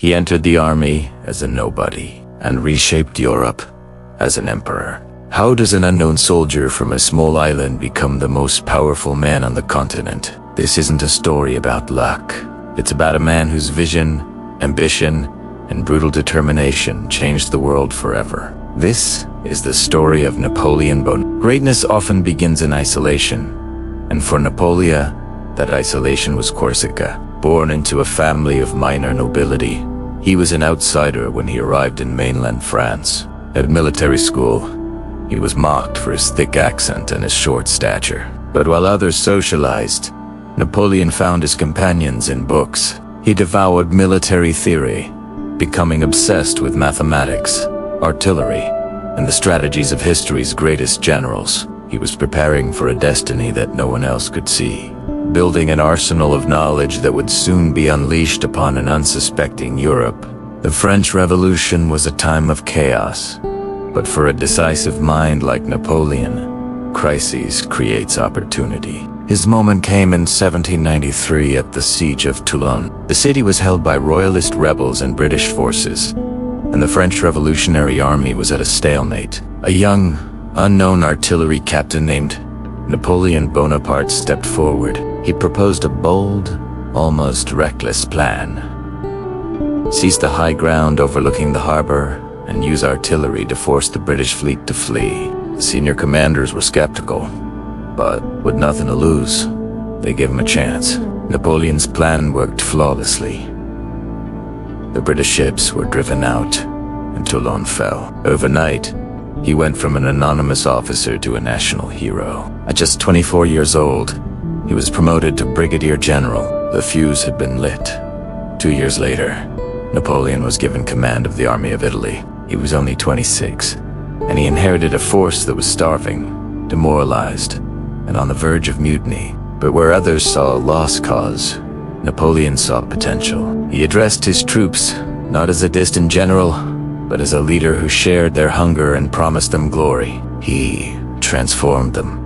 He entered the army as a nobody and reshaped Europe as an emperor. How does an unknown soldier from a small island become the most powerful man on the continent? This isn't a story about luck. It's about a man whose vision, ambition, and brutal determination changed the world forever. This is the story of Napoleon Bonaparte. Greatness often begins in isolation, and for Napoleon, that isolation was Corsica. Born into a family of minor nobility, he was an outsider when he arrived in mainland France. At military school, he was mocked for his thick accent and his short stature. But while others socialized, Napoleon found his companions in books. He devoured military theory, becoming obsessed with mathematics, artillery, and the strategies of history's greatest generals. He was preparing for a destiny that no one else could see, building an arsenal of knowledge that would soon be unleashed upon an unsuspecting Europe. The French Revolution was a time of chaos, but for a decisive mind like Napoleon, crises creates opportunity. His moment came in 1793 at the Siege of Toulon. The city was held by royalist rebels and British forces, and the French Revolutionary Army was at a stalemate. A young, unknown artillery captain named Napoleon Bonaparte stepped forward. He proposed a bold, almost reckless plan. Seize the high ground overlooking the harbor and use artillery to force the British fleet to flee. The senior commanders were skeptical, but with nothing to lose, they gave him a chance. Napoleon's plan worked flawlessly. The British ships were driven out, and Toulon fell. Overnight, he went from an anonymous officer to a national hero. At just 24 years old, he was promoted to brigadier general. The fuse had been lit. 2 years later, Napoleon was given command of the Army of Italy. He was only 26, and he inherited a force that was starving, demoralized, and on the verge of mutiny. But where others saw a lost cause, Napoleon saw potential. He addressed his troops, not as a distant general, but as a leader who shared their hunger and promised them glory. He transformed them.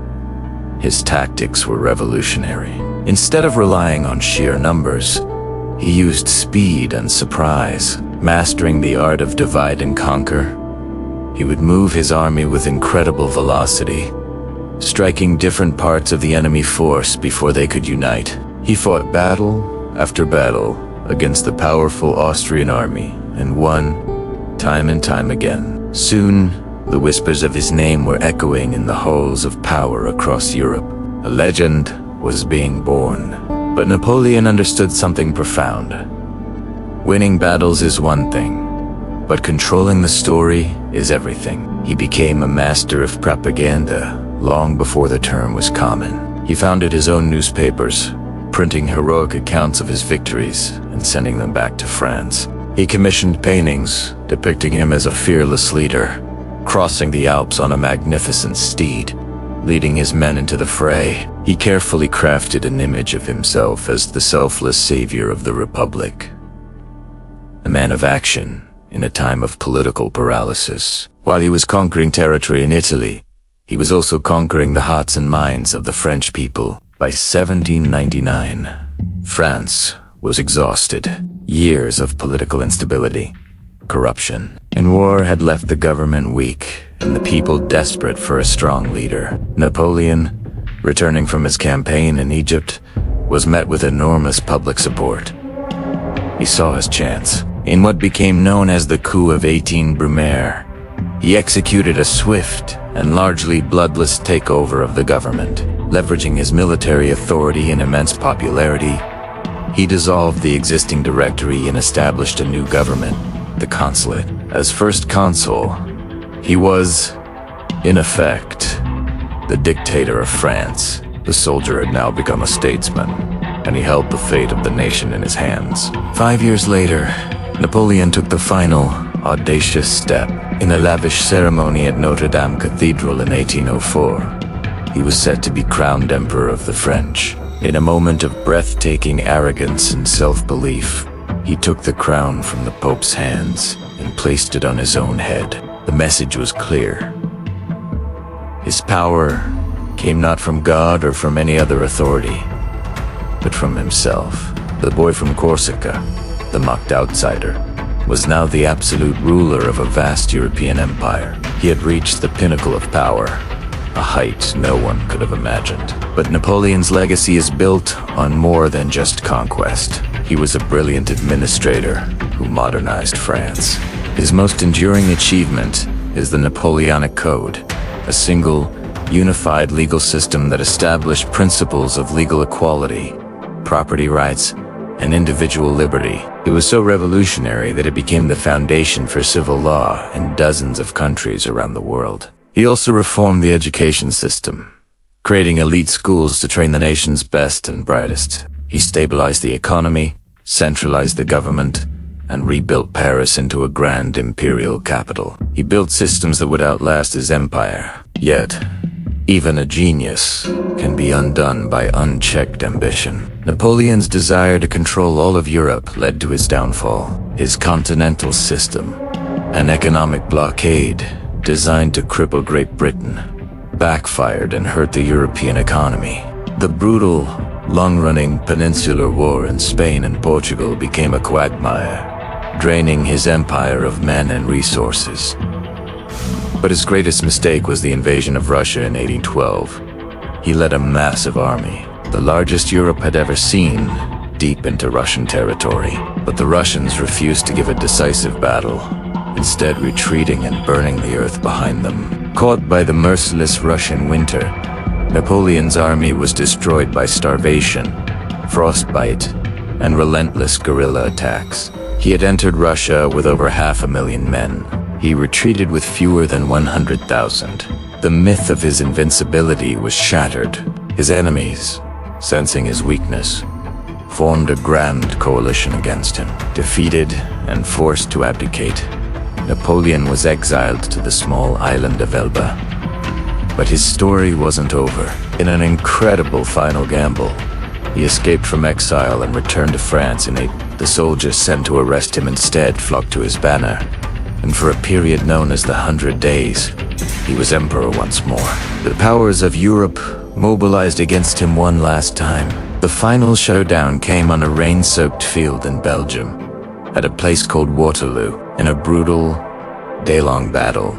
His tactics were revolutionary. Instead of relying on sheer numbers, he used speed and surprise, mastering the art of divide and conquer. He would move his army with incredible velocity, striking different parts of the enemy force before they could unite. He fought battle after battle against the powerful Austrian army and won time and time again. Soon, the whispers of his name were echoing in the halls of power across Europe. A legend was being born. But Napoleon understood something profound. Winning battles is one thing, but controlling the story is everything. He became a master of propaganda long before the term was common. He founded his own newspapers, printing heroic accounts of his victories and sending them back to France. He commissioned paintings depicting him as a fearless leader, crossing the Alps on a magnificent steed, leading his men into the fray. He carefully crafted an image of himself as the selfless savior of the Republic, a man of action in a time of political paralysis. While he was conquering territory in Italy, he was also conquering the hearts and minds of the French people. By 1799, France was exhausted. Years of political instability, corruption, and war had left the government weak and the people desperate for a strong leader. Napoleon, returning from his campaign in Egypt, was met with enormous public support. He saw his chance. In what became known as the coup of 18 Brumaire, he executed a swift and largely bloodless takeover of the government. Leveraging his military authority and immense popularity, he dissolved the existing directory and established a new government, the consulate. As first consul, he was, in effect, the dictator of France. The soldier had now become a statesman, and he held the fate of the nation in his hands. 5 years later, Napoleon took the final, audacious step. In a lavish ceremony at Notre Dame Cathedral in 1804, he was set to be crowned Emperor of the French. In a moment of breathtaking arrogance and self-belief, he took the crown from the Pope's hands and placed it on his own head. The message was clear. His power came not from God or from any other authority, but from himself. The boy from Corsica, the mocked outsider, was now the absolute ruler of a vast European empire. He had reached the pinnacle of power, a height no one could have imagined. But Napoleon's legacy is built on more than just conquest. He was a brilliant administrator who modernized France. His most enduring achievement is the Napoleonic Code, a single, unified legal system that established principles of legal equality, property rights, and individual liberty. It was so revolutionary that it became the foundation for civil law in dozens of countries around the world. He also reformed the education system, creating elite schools to train the nation's best and brightest. He stabilized the economy, centralized the government, and rebuilt Paris into a grand imperial capital. He built systems that would outlast his empire. Yet, even a genius can be undone by unchecked ambition. Napoleon's desire to control all of Europe led to his downfall. His continental system, an economic blockade designed to cripple Great Britain, backfired and hurt the European economy. The brutal, long-running peninsular war in Spain and Portugal became a quagmire, draining his empire of men and resources. But his greatest mistake was the invasion of Russia in 1812. He led a massive army, the largest Europe had ever seen, deep into Russian territory. But the Russians refused to give a decisive battle, instead retreating and burning the earth behind them. Caught by the merciless Russian winter, Napoleon's army was destroyed by starvation, frostbite, and relentless guerrilla attacks. He had entered Russia with over 500,000 men. He retreated with fewer than 100,000. The myth of his invincibility was shattered. His enemies, sensing his weakness, formed a grand coalition against him. Defeated and forced to abdicate, Napoleon was exiled to the small island of Elba. But his story wasn't over. In an incredible final gamble, he escaped from exile and returned to France in 1812. The soldiers sent to arrest him instead flocked to his banner, and for a period known as the 100 Days, he was emperor once more. The powers of Europe mobilized against him one last time. The final showdown came on a rain-soaked field in Belgium, at a place called Waterloo. In a brutal, day-long battle,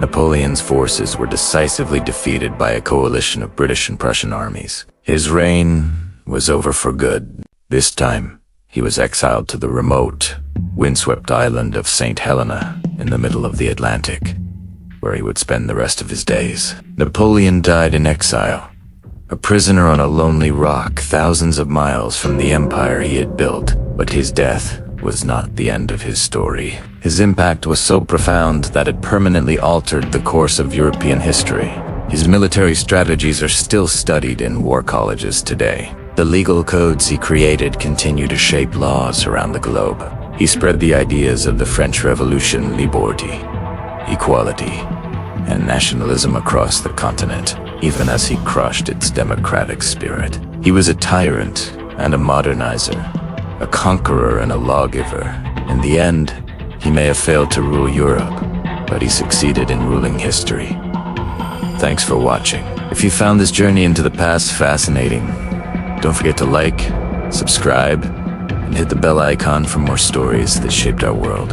Napoleon's forces were decisively defeated by a coalition of British and Prussian armies. His reign was over for good. This time, he was exiled to the remote, windswept island of St. Helena in the middle of the Atlantic, where he would spend the rest of his days. Napoleon died in exile, a prisoner on a lonely rock thousands of miles from the empire he had built. But his death was not the end of his story. His impact was so profound that it permanently altered the course of European history. His military strategies are still studied in war colleges today. The legal codes he created continue to shape laws around the globe. He spread the ideas of the French Revolution, liberty, equality, and nationalism across the continent, even as he crushed its democratic spirit. He was a tyrant and a modernizer, a conqueror and a lawgiver. In the end, he may have failed to rule Europe, but he succeeded in ruling history. Thanks for watching. If you found this journey into the past fascinating, don't forget to like, subscribe, and hit the bell icon for more stories that shaped our world.